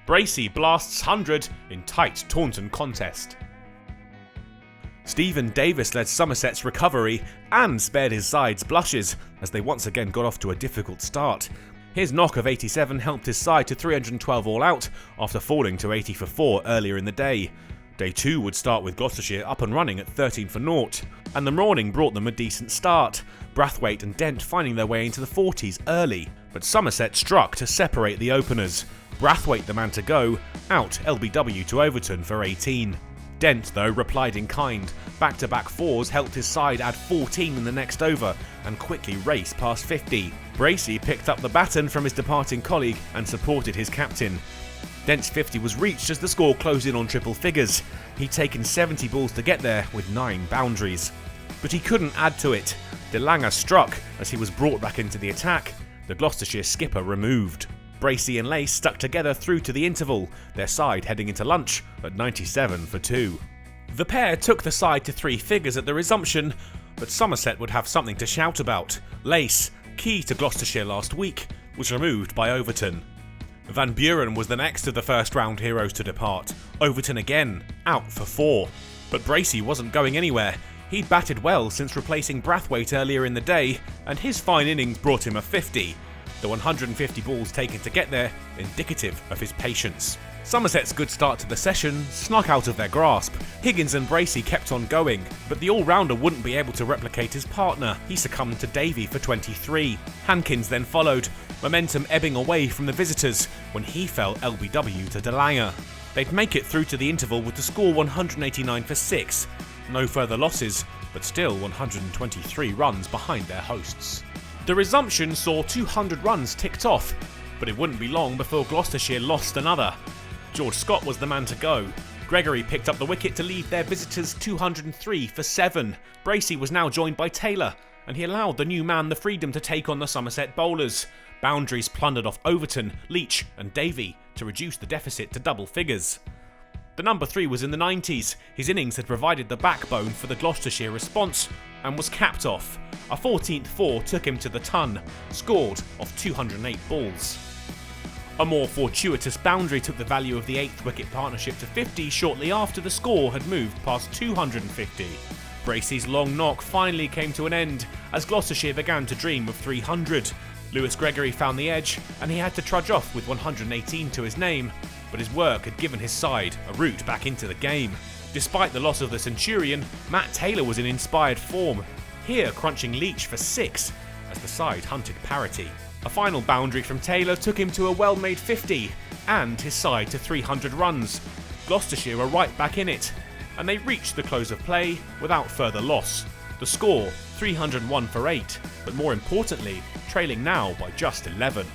Bracey blasts 100 in tight Taunton contest. Stephen Davis led Somerset's recovery and spared his side's blushes as they once again got off to a difficult start. His knock of 87 helped his side to 312 all out after falling to 80 for 4 earlier in the day. Day 2 would start with Gloucestershire up and running at 13 for 0, and the morning brought them a decent start, Brathwaite and Dent finding their way into the 40s early, but Somerset struck to separate the openers. Brathwaite the man to go, out LBW to Overton for 18. Dent, though, replied in kind. Back-to-back fours helped his side add 14 in the next over and quickly race past 50. Bracey picked up the baton from his departing colleague and supported his captain. Dent's 50 was reached as the score closed in on triple figures. He'd taken 70 balls to get there with 9 boundaries. But he couldn't add to it. De Lange struck as he was brought back into the attack, the Gloucestershire skipper removed. Bracey and Lace stuck together through to the interval, their side heading into lunch at 97 for 2. The pair took the side to 3 figures at the resumption, but Somerset would have something to shout about. Lace, key to Gloucestershire last week, was removed by Overton. Van Buren was the next of the first round heroes to depart. Overton again, out for 4. But Bracey wasn't going anywhere. He'd batted well since replacing Brathwaite earlier in the day, and his fine innings brought him a 50. The 150 balls taken to get there, indicative of his patience. Somerset's good start to the session snuck out of their grasp. Higgins and Bracey kept on going, but the all-rounder wouldn't be able to replicate his partner. He succumbed to Davey for 23. Hankins then followed, momentum ebbing away from the visitors when he fell LBW to De Lange. They'd make it through to the interval with the score 189 for 6. No further losses, but still 123 runs behind their hosts. The resumption saw 200 runs ticked off, but it wouldn't be long before Gloucestershire lost another. George Scott was the man to go. Gregory picked up the wicket to leave their visitors 203 for 7. Bracey was now joined by Taylor, and he allowed the new man the freedom to take on the Somerset bowlers. Boundaries plundered off Overton, Leach and Davey to reduce the deficit to double figures. The number 3 was in the 90s. His innings had provided the backbone for the Gloucestershire response and was capped off. A 14th 4 took him to the ton, scored off 208 balls. A more fortuitous boundary took the value of the 8th wicket partnership to 50 shortly after the score had moved past 250. Bracey's long knock finally came to an end as Gloucestershire began to dream of 300. Lewis Gregory found the edge and he had to trudge off with 118 to his name, but his work had given his side a route back into the game. Despite the loss of the Centurion, Matt Taylor was in inspired form, here crunching Leach for 6 as the side hunted parity. A final boundary from Taylor took him to a well-made 50 and his side to 300 runs. Gloucestershire were right back in it, and they reached the close of play without further loss. The score 301 for 8, but more importantly, trailing now by just 11.